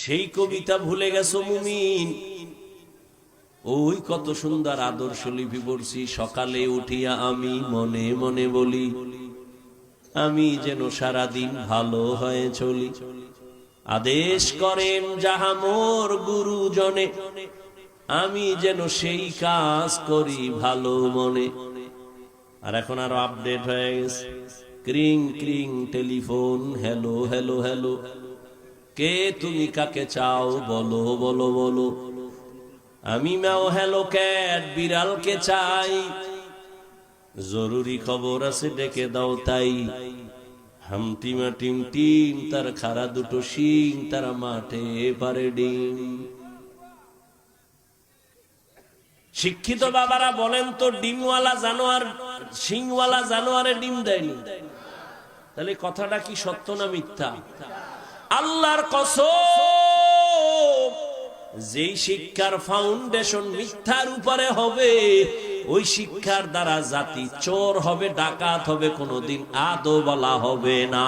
সেই কবিতা ভুলে গেছো মুমিন? ওই কত সুন্দর আদর্শ লিপি পড়ছি। সকালে উঠিয়া আমি মনে মনে বলি, আমি যেন সারাদিন ভালো হয়ে চলি। আদেশ করেন যাহা মোর গুরুজনে, আমি যেন সেই কাজ করি ভালো মনে। আর এখন আরো আপডেট হয়ে গেছে, ক্রিং ক্রিং টেলিফোন, হ্যালো হ্যালো হ্যালো, কে তুমি কাকে চাও বলো বলো বলো। আমি ম্যাও হ্যালো ক্যাট, বিড়ালকে চাই, জরুরি খবর আছে ডেকে দাও তাই। হামটিমা টিম টিম, তার খাড়া দুটো শিং, তারা মাঠে পারে ডিম। শিক্ষিত বাবারা বলেন তো, ডিমওয়ালা জানোয়ার শিংওয়ালা জানোয়ারে ডিম দেয়নি? তাহলে কথাটা কি সত্য না মিথ্যা? আল্লাহর কসম, যেই শিক্ষার ফাউন্ডেশন মিথ্যার উপরে হবে, ওই শিক্ষার দ্বারা জাতি চোর হবে, ডাকাত হবে, কোনোদিন আদো বলা হবে না।